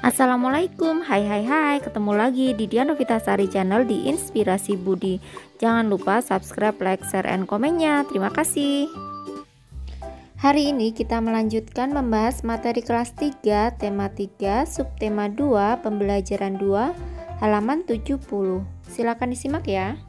Assalamualaikum, hai, ketemu lagi di Dian Novitasari Channel di Inspirasi Budi. Jangan lupa subscribe, like, share, and komennya. Terima kasih. Hari ini kita melanjutkan membahas materi kelas 3, tema 3, subtema 2, pembelajaran 2, halaman 70. Silakan disimak ya.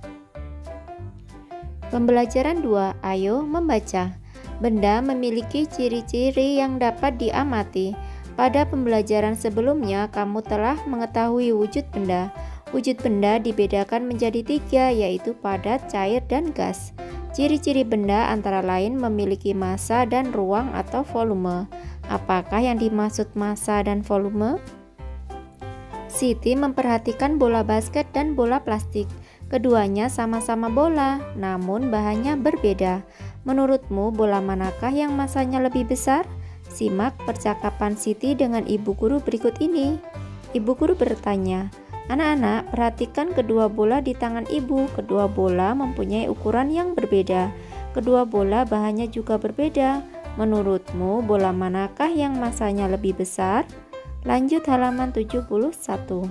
Pembelajaran 2, ayo membaca. Benda memiliki ciri-ciri yang dapat diamati. Pada pembelajaran sebelumnya, kamu telah mengetahui wujud benda. Wujud benda dibedakan menjadi 3, yaitu padat, cair, dan gas. Ciri-ciri benda antara lain memiliki massa dan ruang atau volume. Apakah yang dimaksud massa dan volume? Siti memperhatikan bola basket dan bola plastik. Keduanya sama-sama bola, namun bahannya berbeda. Menurutmu, bola manakah yang massanya lebih besar? Simak percakapan Siti dengan ibu guru berikut ini. Ibu guru bertanya, "Anak-anak, perhatikan kedua bola di tangan ibu. Kedua bola mempunyai ukuran yang berbeda. Kedua bola bahannya juga berbeda. Menurutmu, bola manakah yang massanya lebih besar?" Lanjut halaman 71.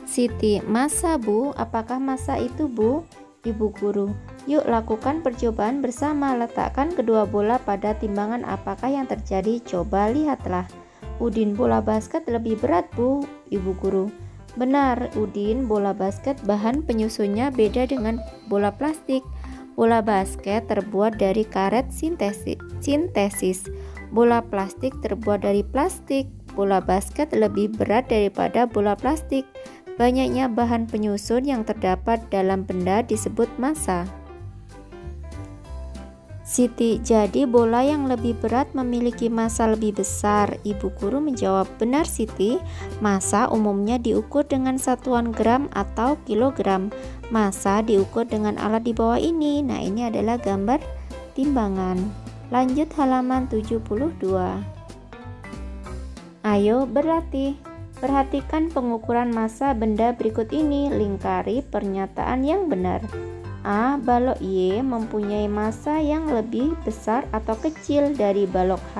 Siti, "Massa, Bu? Apakah massa itu, Bu?" Ibu guru, "Yuk lakukan percobaan bersama. Letakkan kedua bola pada timbangan. Apakah yang terjadi? Coba lihatlah." "Udin, bola basket lebih berat, Bu." Ibu guru, "Benar, Udin, bola basket bahan penyusunnya beda dengan bola plastik. Bola basket terbuat dari karet sintesis. Bola plastik terbuat dari plastik. Bola basket lebih berat daripada bola plastik. Banyaknya bahan penyusun yang terdapat dalam benda disebut massa." Siti, "Jadi bola yang lebih berat memiliki massa lebih besar." Ibu guru menjawab, "Benar, Siti. Massa umumnya diukur dengan satuan gram atau kilogram. Massa diukur dengan alat di bawah ini." Nah, ini adalah gambar timbangan. Lanjut halaman 72. Ayo berlatih. Perhatikan pengukuran massa benda berikut ini. Lingkari pernyataan yang benar. A. Balok Y mempunyai massa yang lebih besar atau kecil dari balok H,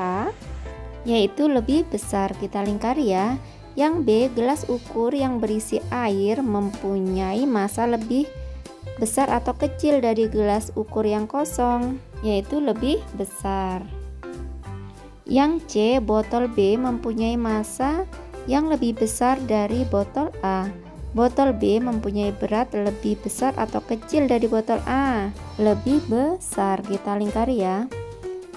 yaitu lebih besar. Kita lingkari ya. Yang B. Gelas ukur yang berisi air mempunyai massa lebih besar atau kecil dari gelas ukur yang kosong, yaitu lebih besar. Yang C. Botol B mempunyai massa yang lebih besar dari botol A. Botol B mempunyai berat lebih besar atau kecil dari botol A? Lebih besar. Kita lingkari ya.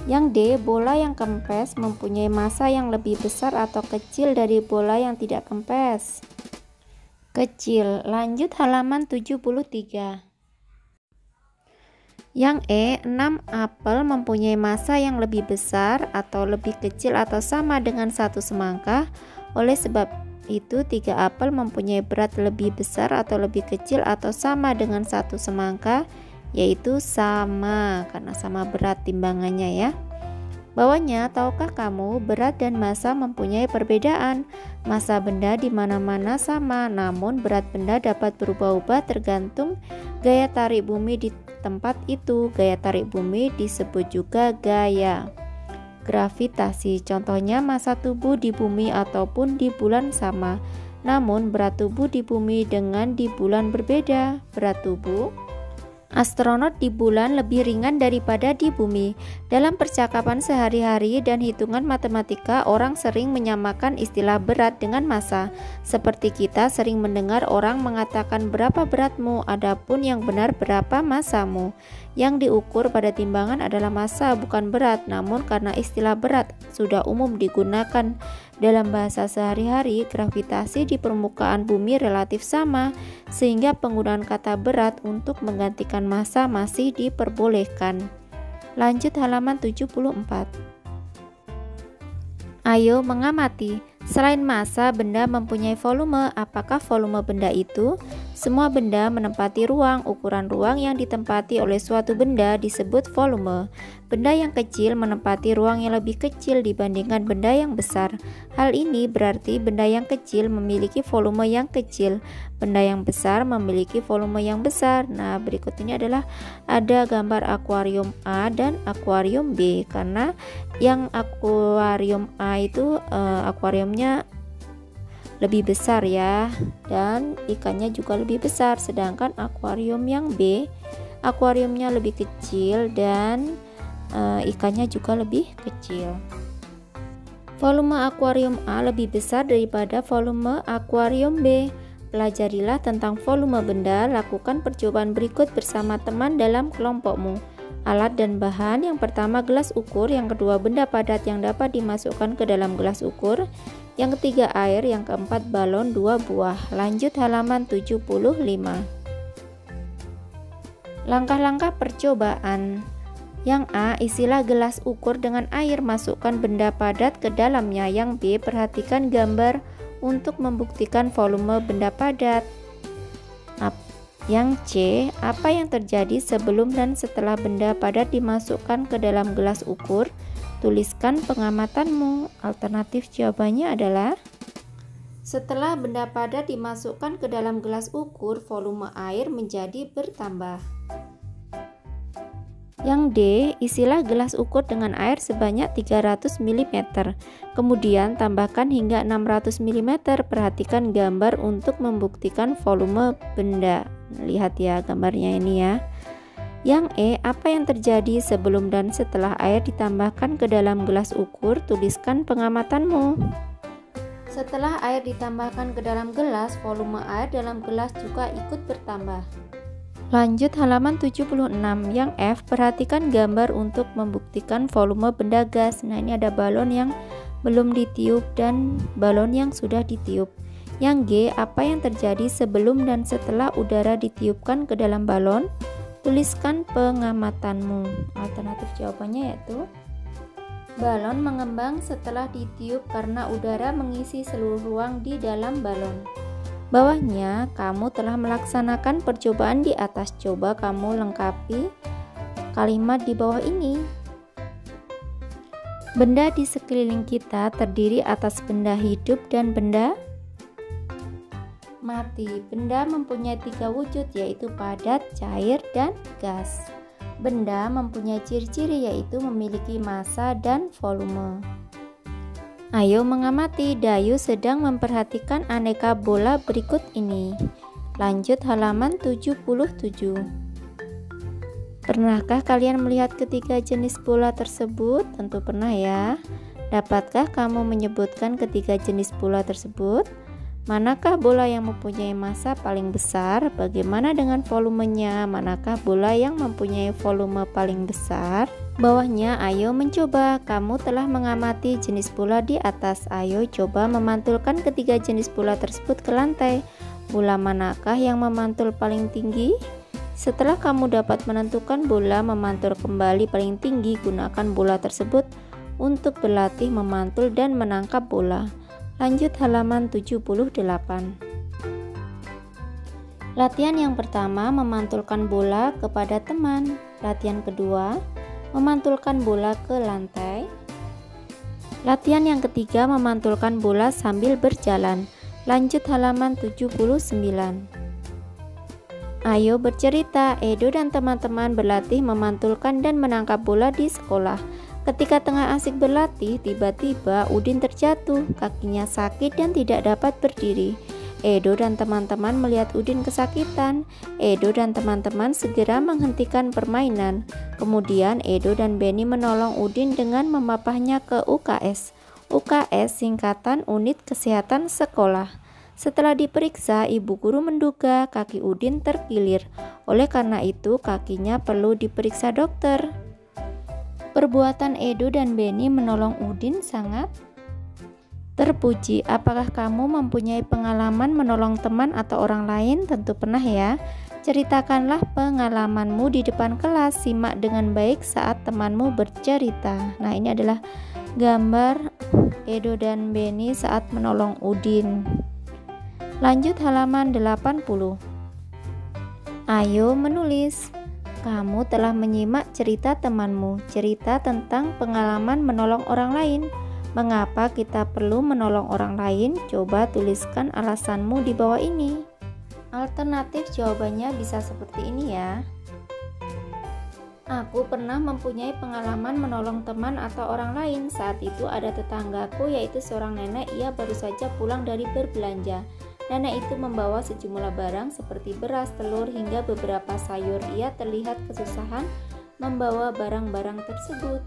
Yang D. Bola yang kempes mempunyai massa yang lebih besar atau kecil dari bola yang tidak kempes? Kecil. Lanjut halaman 73. Yang E. 6 apel mempunyai massa yang lebih besar atau lebih kecil atau sama dengan 1 semangka. Oleh sebab itu 3 apel mempunyai berat lebih besar atau lebih kecil atau sama dengan 1 semangka, yaitu sama, karena sama berat timbangannya ya. Bawahnya, tahukah kamu berat dan massa mempunyai perbedaan? Massa benda di mana-mana sama, namun berat benda dapat berubah-ubah tergantung gaya tarik bumi di tempat itu. Gaya tarik bumi disebut juga gaya gravitasi. Contohnya, massa tubuh di bumi ataupun di bulan sama, namun berat tubuh di bumi dengan di bulan berbeda. Berat tubuh astronot di bulan lebih ringan daripada di bumi. Dalam percakapan sehari-hari dan hitungan matematika, orang sering menyamakan istilah berat dengan massa. Seperti kita sering mendengar orang mengatakan berapa beratmu, adapun yang benar berapa massamu. Yang diukur pada timbangan adalah massa, bukan berat. Namun karena istilah berat sudah umum digunakan dalam bahasa sehari-hari, gravitasi di permukaan bumi relatif sama, sehingga penggunaan kata berat untuk menggantikan massa masih diperbolehkan. Lanjut halaman 74. Ayo mengamati. Selain massa, benda mempunyai volume. Apakah volume benda itu? Semua benda menempati ruang. Ukuran ruang yang ditempati oleh suatu benda disebut volume. Benda yang kecil menempati ruang yang lebih kecil dibandingkan benda yang besar. Hal ini berarti benda yang kecil memiliki volume yang kecil. Benda yang besar memiliki volume yang besar. Nah, berikut ini adalah ada gambar akuarium A dan akuarium B. Karena yang akuarium A itu akuariumnya lebih besar ya, dan ikannya juga lebih besar. Sedangkan akuarium yang B, akuariumnya lebih kecil dan ikannya juga lebih kecil. Volume akuarium A lebih besar daripada volume akuarium B. Pelajarilah tentang volume benda, lakukan percobaan berikut bersama teman dalam kelompokmu. Alat dan bahan: yang pertama gelas ukur, yang kedua benda padat yang dapat dimasukkan ke dalam gelas ukur, yang ketiga air, yang keempat balon 2 buah. Lanjut halaman 75. Langkah-langkah percobaan. Yang A, isilah gelas ukur dengan air, masukkan benda padat ke dalamnya. Yang B, perhatikan gambar untuk membuktikan volume benda padat. Yang C, apa yang terjadi sebelum dan setelah benda padat dimasukkan ke dalam gelas ukur? Tuliskan pengamatanmu. Alternatif jawabannya adalah setelah benda padat dimasukkan ke dalam gelas ukur, volume air menjadi bertambah. Yang D, isilah gelas ukur dengan air sebanyak 300 ml. Kemudian tambahkan hingga 600 ml. Perhatikan gambar untuk membuktikan volume benda. Lihat ya gambarnya ini ya. Yang E, apa yang terjadi sebelum dan setelah air ditambahkan ke dalam gelas ukur? Tuliskan pengamatanmu. Setelah air ditambahkan ke dalam gelas, volume air dalam gelas juga ikut bertambah. Lanjut halaman 76. Yang F, perhatikan gambar untuk membuktikan volume benda gas. Nah, ini ada balon yang belum ditiup dan balon yang sudah ditiup. Yang G, apa yang terjadi sebelum dan setelah udara ditiupkan ke dalam balon? Tuliskan pengamatanmu. Alternatif jawabannya yaitu balon mengembang setelah ditiup karena udara mengisi seluruh ruang di dalam balon. Bawahnya, kamu telah melaksanakan percobaan di atas. Coba kamu lengkapi kalimat di bawah ini. Benda di sekeliling kita terdiri atas benda hidup dan benda mati. Benda mempunyai 3 wujud, yaitu padat, cair, dan gas. Benda mempunyai ciri-ciri, yaitu memiliki massa dan volume. Ayo mengamati. Dayu sedang memperhatikan aneka bola berikut ini. Lanjut halaman 77. Pernahkah kalian melihat ketiga jenis bola tersebut? Tentu pernah ya. Dapatkah kamu menyebutkan ketiga jenis bola tersebut? Manakah bola yang mempunyai massa paling besar? Bagaimana dengan volumenya? Manakah bola yang mempunyai volume paling besar? Bawahnya, ayo mencoba. Kamu telah mengamati jenis bola di atas. Ayo coba memantulkan ketiga jenis bola tersebut ke lantai. Bola manakah yang memantul paling tinggi? Setelah kamu dapat menentukan bola memantul kembali paling tinggi, gunakan bola tersebut untuk berlatih memantul dan menangkap bola. Lanjut halaman 78. Latihan yang pertama, memantulkan bola kepada teman. Latihan kedua, memantulkan bola ke lantai. Latihan yang ketiga, memantulkan bola sambil berjalan. Lanjut halaman 79. Ayo bercerita. Edo dan teman-teman berlatih memantulkan dan menangkap bola di sekolah. Ketika tengah asik berlatih, tiba-tiba Udin terjatuh. Kakinya sakit dan tidak dapat berdiri. Edo dan teman-teman melihat Udin kesakitan. Edo dan teman-teman segera menghentikan permainan. Kemudian Edo dan Benny menolong Udin dengan memapahnya ke UKS. UKS singkatan Unit Kesehatan Sekolah. Setelah diperiksa, ibu guru menduga kaki Udin terkilir. Oleh karena itu, kakinya perlu diperiksa dokter. Perbuatan Edo dan Benny menolong Udin sangat terpuji. Apakah kamu mempunyai pengalaman menolong teman atau orang lain? Tentu pernah ya. Ceritakanlah pengalamanmu di depan kelas. Simak dengan baik saat temanmu bercerita. Nah, ini adalah gambar Edo dan Benny saat menolong Udin. Lanjut halaman 80. Ayo menulis. Kamu telah menyimak cerita temanmu. Cerita tentang pengalaman menolong orang lain. Mengapa kita perlu menolong orang lain? Coba tuliskan alasanmu di bawah ini. Alternatif jawabannya bisa seperti ini ya. Aku pernah mempunyai pengalaman menolong teman atau orang lain. Saat itu ada tetanggaku, yaitu seorang nenek. Ia baru saja pulang dari berbelanja. Nenek itu membawa sejumlah barang seperti beras, telur, hingga beberapa sayur. Ia terlihat kesusahan membawa barang-barang tersebut.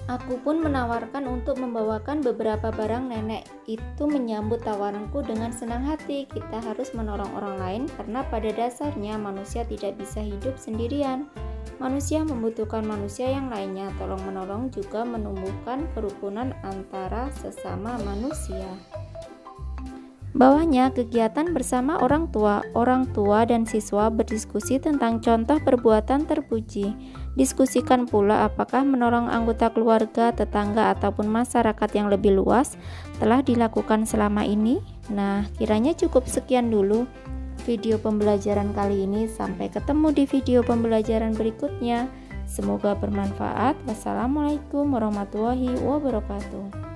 Aku pun menawarkan untuk membawakan beberapa barang. Nenek itu menyambut tawaranku dengan senang hati. Kita harus menolong orang lain karena pada dasarnya manusia tidak bisa hidup sendirian. Manusia membutuhkan manusia yang lainnya. Tolong-menolong juga menumbuhkan kerukunan antara sesama manusia. Bawahnya, kegiatan bersama orang tua dan siswa berdiskusi tentang contoh perbuatan terpuji. Diskusikan pula apakah menolong anggota keluarga, tetangga, ataupun masyarakat yang lebih luas telah dilakukan selama ini. Nah, kiranya cukup sekian dulu video pembelajaran kali ini. Sampai ketemu di video pembelajaran berikutnya. Semoga bermanfaat. Wassalamualaikum warahmatullahi wabarakatuh.